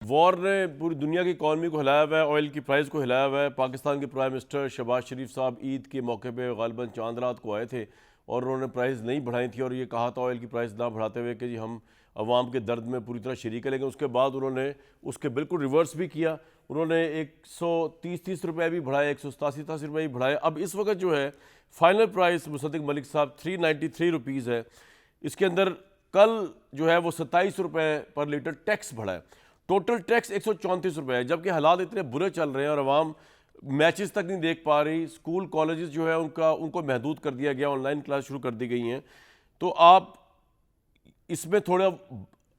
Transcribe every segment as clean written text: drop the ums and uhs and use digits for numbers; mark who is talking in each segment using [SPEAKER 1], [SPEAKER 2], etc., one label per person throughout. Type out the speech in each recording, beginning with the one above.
[SPEAKER 1] وار نے پوری دنیا کی اکانومی کو ہلایا ہوا ہے، آئل کی پرائز کو ہلایا ہوا ہے۔ پاکستان کے پرائم منسٹر شہباز شریف صاحب عید کے موقع پہ غالباً چاند رات کو آئے تھے اور انہوں نے پرائز نہیں بڑھائی تھی اور یہ کہا تھا آئل کی پرائز نہ بڑھاتے ہوئے کہ جی ہم عوام کے درد میں پوری طرح شریک ہیں، لیکن اس کے بعد انہوں نے اس کے بالکل ریورس بھی کیا۔ انہوں نے 130 روپے بھی بڑھائے، 187 روپے بھی بڑھائے۔ اب اس وقت جو ہے فائنل پرائز مصدق ملک صاحب 393 روپیز ہے۔ اس کے اندر کل جو ہے وہ 27 روپے پر لیٹر ٹیکس بڑھا ہے، ٹوٹل ٹیکس 134 روپے ہے، جبکہ حالات اتنے برے چل رہے ہیں اور عوام میچز تک نہیں دیکھ پا رہی۔ اسکول کالجز جو ہے ان کو محدود کر دیا گیا، آن لائن کلاس شروع کر دی گئی ہیں۔ تو آپ اس میں تھوڑا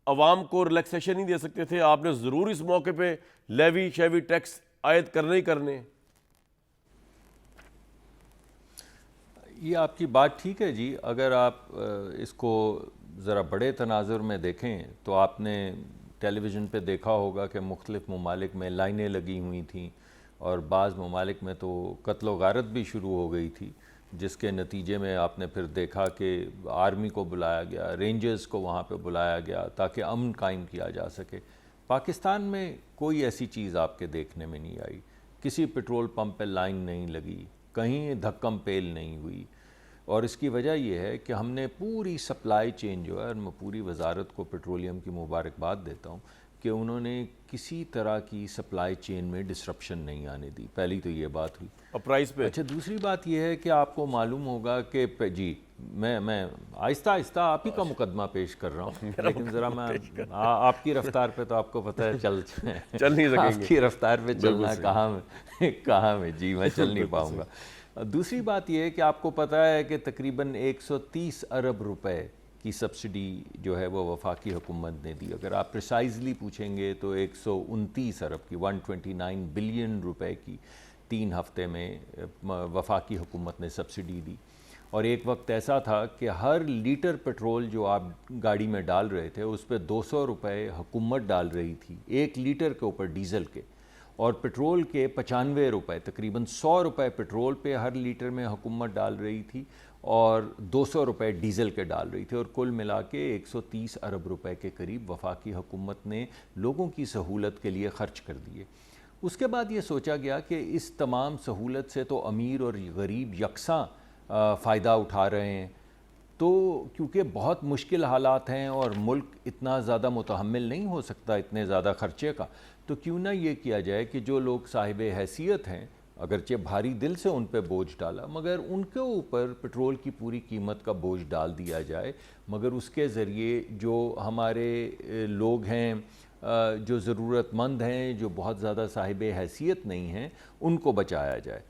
[SPEAKER 1] عوام کو ریلیکسیشن نہیں دے سکتے تھے؟ آپ نے ضرور اس موقع پہ لیوی شیوی ٹیکس عائد کرنے ہی کرنے؟
[SPEAKER 2] یہ آپ کی بات ٹھیک ہے جی، اگر آپ اس کو ذرا بڑے تناظر میں دیکھیں تو آپ نے ٹیلی ویژن پہ دیکھا ہوگا کہ مختلف ممالک میں لائنیں لگی ہوئی تھیں اور بعض ممالک میں تو قتل و غارت بھی شروع ہو گئی تھی، جس کے نتیجے میں آپ نے پھر دیکھا کہ آرمی کو بلایا گیا، رینجرز کو وہاں پہ بلایا گیا تاکہ امن قائم کیا جا سکے۔ پاکستان میں کوئی ایسی چیز آپ کے دیکھنے میں نہیں آئی، کسی پیٹرول پمپ پہ لائن نہیں لگی، کہیں دھکم پیل نہیں ہوئی، اور اس کی وجہ یہ ہے کہ ہم نے پوری سپلائی چین جو ہے، اور میں پوری وزارت کو پیٹرولیم کی مبارکباد دیتا ہوں کہ انہوں نے کسی طرح کی سپلائی چین میں ڈسرپشن نہیں آنے دی۔ پہلی تو یہ بات ہوئی۔
[SPEAKER 1] اور پرائز پہ
[SPEAKER 2] اچھا، دوسری بات یہ ہے کہ آپ کو معلوم ہوگا کہ جی میں آہستہ آہستہ آپ ہی کا مقدمہ پیش کر رہا ہوں، لیکن ذرا میں آپ کی رفتار پہ تو آپ کو پتہ ہے چل
[SPEAKER 1] نہیں سکیں گے،
[SPEAKER 2] آپ کی رفتار پہ چلنا کہاں میں جی میں چل نہیں پاؤں گا۔ دوسری بات یہ ہے کہ آپ کو پتہ ہے کہ تقریباً 130 ارب روپے کی سبسڈی جو ہے وہ وفاقی حکومت نے دی۔ اگر آپ پریسائزلی پوچھیں گے تو 129 ارب کی 129 بلین روپے کی 3 ہفتے میں وفاقی حکومت نے سبسڈی دی۔ اور ایک وقت ایسا تھا کہ ہر لیٹر پیٹرول جو آپ گاڑی میں ڈال رہے تھے اس پہ 200 روپے حکومت ڈال رہی تھی، 1 لیٹر کے اوپر ڈیزل کے، اور پیٹرول کے 95 روپے، تقریباً 100 روپے پیٹرول پہ ہر لیٹر میں حکومت ڈال رہی تھی اور 200 روپے ڈیزل کے ڈال رہی تھی، اور کل ملا کے 130 ارب روپے کے قریب وفاقی حکومت نے لوگوں کی سہولت کے لیے خرچ کر دیے۔ اس کے بعد یہ سوچا گیا کہ اس تمام سہولت سے تو امیر اور غریب یکساں فائدہ اٹھا رہے ہیں، تو کیونکہ بہت مشکل حالات ہیں اور ملک اتنا زیادہ متحمل نہیں ہو سکتا اتنے زیادہ خرچے کا، تو کیوں نہ یہ کیا جائے کہ جو لوگ صاحب حیثیت ہیں، اگرچہ بھاری دل سے ان پہ بوجھ ڈالا، مگر ان کے اوپر پٹرول کی پوری قیمت کا بوجھ ڈال دیا جائے، مگر اس کے ذریعے جو ہمارے لوگ ہیں، جو ضرورت مند ہیں، جو بہت زیادہ صاحب حیثیت نہیں ہیں، ان کو بچایا جائے۔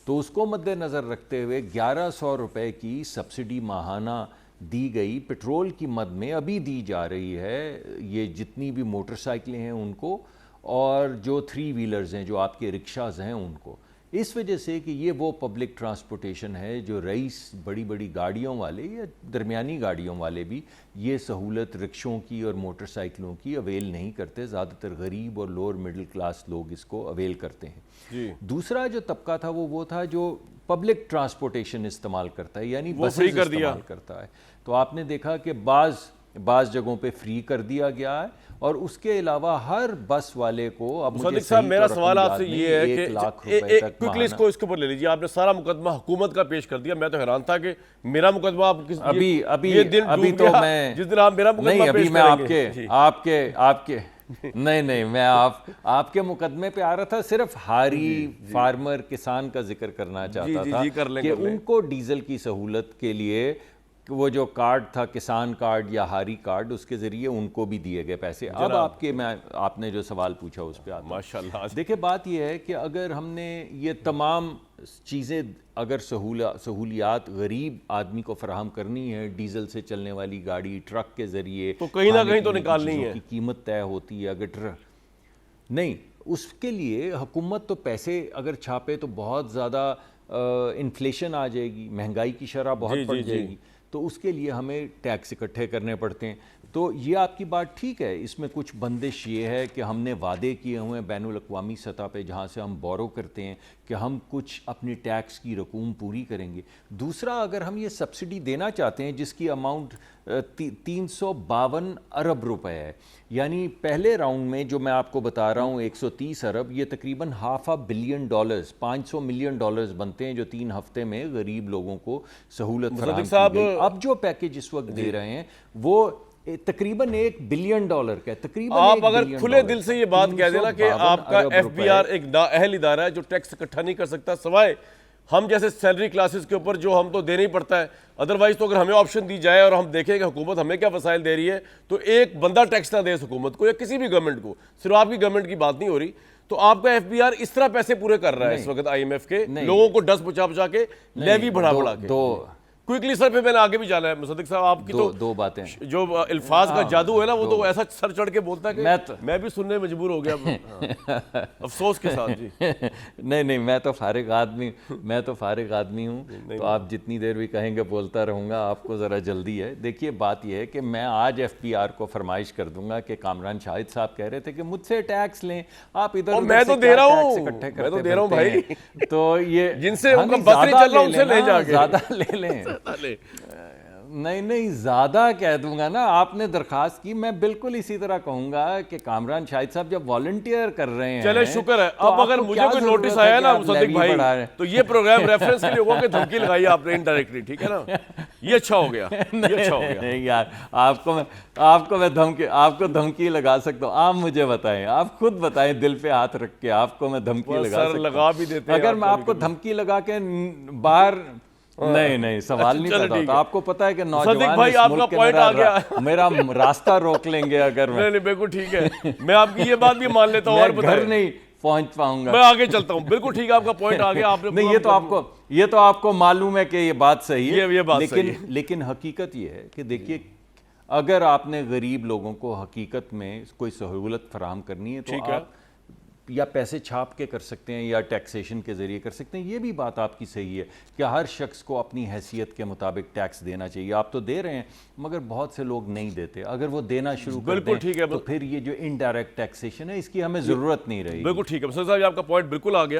[SPEAKER 2] تو اس کو مد نظر رکھتے ہوئے 1100 روپے کی سبسڈی ماہانہ دی گئی، پیٹرول کی مد میں ابھی دی جا رہی ہے، یہ جتنی بھی موٹر سائیکلیں ہیں ان کو، اور جو 3 ویلرز ہیں، جو آپ کے رکشاز ہیں ان کو، اس وجہ سے کہ یہ وہ پبلک ٹرانسپورٹیشن ہے جو رئیس بڑی بڑی گاڑیوں والے یا درمیانی گاڑیوں والے بھی یہ سہولت رکشوں کی اور موٹر سائیکلوں کی اویل نہیں کرتے، زیادہ تر غریب اور لوور مڈل کلاس لوگ اس کو اویل کرتے ہیں۔ دوسرا جو طبقہ تھا وہ تھا جو پبلک ٹرانسپورٹیشن استعمال کرتا ہے، یعنی بسز استعمال کرتا ہے، تو آپ نے دیکھا کہ بعض جگہوں پہ فری کر دیا گیا ہے، اور اس کے علاوہ ہر بس والے کو اب مجھے
[SPEAKER 1] صادق صاحب میرا سوال آپ سے یہ ہے کہ
[SPEAKER 2] 1 لاکھ روپے تک
[SPEAKER 1] کوئکلی اس کو اوپر لے لیجیے۔ آپ نے سارا مقدمہ حکومت کا پیش کر دیا، میں تو حیران تھا کہ میرا مقدمہ آپ
[SPEAKER 2] ابھی تو میں
[SPEAKER 1] جس دن آپ میرا مقدمہ پیش کریں گے
[SPEAKER 2] آپ کے نہیں میں آپ کے مقدمے پہ آ رہا تھا، صرف ہاری فارمر کسان کا ذکر کرنا چاہتا تھا کہ ان کو ڈیزل کی سہولت کے لیے وہ جو کارڈ تھا، کسان کارڈ یا ہاری کارڈ، اس کے ذریعے ان کو بھی دیے گئے پیسے۔ اب آپ نے جو سوال پوچھا اس پہ آتا
[SPEAKER 1] ماشاءاللہ۔
[SPEAKER 2] دیکھیں بات یہ ہے کہ اگر ہم نے یہ تمام چیزیں، اگر سہولیات غریب آدمی کو فراہم کرنی ہے، ڈیزل سے چلنے والی گاڑی، ٹرک کے ذریعے،
[SPEAKER 1] تو کہیں نہ کہیں تو نکالنی ہے،
[SPEAKER 2] کی قیمت طے ہوتی ہے، اگر نہیں، اس کے لیے حکومت تو پیسے اگر چھاپے تو بہت زیادہ انفلیشن آ جائے گی، مہنگائی کی شرح بہت بڑھ جائے گی، تو اس کے لیے ہمیں ٹیکس اکٹھے کرنے پڑتے ہیں۔ تو یہ آپ کی بات ٹھیک ہے، اس میں کچھ بندش یہ ہے کہ ہم نے وعدے کیے ہوئے ہیں بین الاقوامی سطح پہ جہاں سے ہم بورو کرتے ہیں کہ ہم کچھ اپنی ٹیکس کی رقوم پوری کریں گے. دوسرا اگر ہم یہ سبسڈی دینا چاہتے ہیں جس کی اماؤنٹ 352 ارب روپے ہے, یعنی پہلے راؤنڈ میں جو میں آپ کو بتا رہا ہوں 130 ارب, یہ تقریباً $500 ملین $500 ملین بنتے ہیں جو 3 ہفتے میں غریب لوگوں کو سہولت فراہم کی گئی. اب جو پیکیج اس وقت دے رہے ہیں وہ تقریباً $1 بلین کا ہے. تقریباً
[SPEAKER 1] آپ اگر کھلے دل سے یہ بات کہہ دینا کہ آپ کا ایف بی آر ایک نااہل ادارہ ہے جو ٹیکس اکٹھا نہیں کر سکتا سوائے ہم جیسے سیلری کلاسز کے اوپر جو ہم تو دینا ہی پڑتا ہے, ادروائز تو اگر ہمیں آپشن دی جائے اور ہم دیکھیں کہ حکومت ہمیں کیا وسائل دے رہی ہے تو ایک بندہ ٹیکس نہ دے اس حکومت کو یا کسی بھی گورنمنٹ کو, صرف آپ کی گورنمنٹ کی بات نہیں ہو رہی, تو آپ کا ایف بی آر اس طرح پیسے پورے کر رہا ہے اس وقت آئی ایم ایف کے لوگوں کو ڈس بچا کے لیوی بڑھا کے. کوئکلی سر پہ میں نے آگے بھی جانا ہے مصدق صاحب, آپ کی تو
[SPEAKER 2] دو باتیں
[SPEAKER 1] جو الفاظ کا جادو ہے نا وہ تو ایسا سر چڑھ کے بولتا ہے کہ میں بھی سننے مجبور ہو گیا افسوس کے ساتھ. جی
[SPEAKER 2] نہیں میں تو فارغ آدمی ہوں, تو آپ جتنی دیر بھی کہیں گے بولتا رہوں گا. آپ کو ذرا جلدی ہے. دیکھیے بات یہ ہے کہ میں آج ایف پی آر کو فرمائش کر دوں گا کہ کامران شاہد صاحب کہہ رہے تھے کہ مجھ سے ٹیکس لیں, آپ ادھر
[SPEAKER 1] میں تو دے رہا ہوں بھائی,
[SPEAKER 2] تو یہ
[SPEAKER 1] جن سے ان کا بس نہیں چل رہا ان سے لے جا کے
[SPEAKER 2] زیادہ لے لیں. نہیں زیادہ کہہ دوں گا نا. آپ نے درخواست کی, میں بالکل اسی طرح کہوں گا کہ کامران شاہد صاحب جب والنٹیئر کر رہے ہیں,
[SPEAKER 1] چلے شکر ہے. اب اگر مجھے کوئی نوٹس آیا نا مصدق بھائی تو یہ پروگرام ریفرنس کے لیے ہوگا کہ دھمکی لگائی آپ نے انڈائریکٹلی, ٹھیک ہے نا, یہ اچھا ہو گیا, یہ اچھا ہو گیا.
[SPEAKER 2] نہیں یار, آپ کو میں دھمکی لگا سکتا ہوں. آپ مجھے بتائیں, آپ خود بتائیں دل پہ ہاتھ رکھ کے, آپ کو میں دھمکی لگا سکتا ہوں.
[SPEAKER 1] لگا بھی دیتے
[SPEAKER 2] اگر میں آپ کو دھمکی لگا کے باہر نہیں سوال نہیں پیدا ہوتا. آپ کو پتا ہے کہ نوجوان اس ملک کے میرا راستہ روک لیں گے اگر میں.
[SPEAKER 1] نہیں بالکل ٹھیک ہے, میں آپ کی یہ بات بھی مان لیتا ہوں. اور
[SPEAKER 2] گھر نہیں پہنچ پاؤں گا,
[SPEAKER 1] میں آگے چلتا ہوں. بالکل ٹھیک ہے, آپ کا پوائنٹ آ گیا. آپ نے
[SPEAKER 2] نہیں, یہ تو آپ کو معلوم ہے کہ یہ بات صحیح ہے, لیکن حقیقت یہ ہے کہ دیکھیے اگر آپ نے غریب لوگوں کو حقیقت میں کوئی سہولت فراہم کرنی ہے تو آپ یا پیسے چھاپ کے کر سکتے ہیں یا ٹیکسیشن کے ذریعے کر سکتے ہیں. یہ بھی بات آپ کی صحیح ہے کہ ہر شخص کو اپنی حیثیت کے مطابق ٹیکس دینا چاہیے. آپ تو دے رہے ہیں مگر بہت سے لوگ نہیں دیتے. اگر وہ دینا شروع کر دیں تو پھر یہ جو انڈائریکٹ ٹیکسیشن ہے اس کی ہمیں ضرورت نہیں رہی.
[SPEAKER 1] بالکل ٹھیک ہے صاحب, آپ کا پوائنٹ بالکل آ گیا.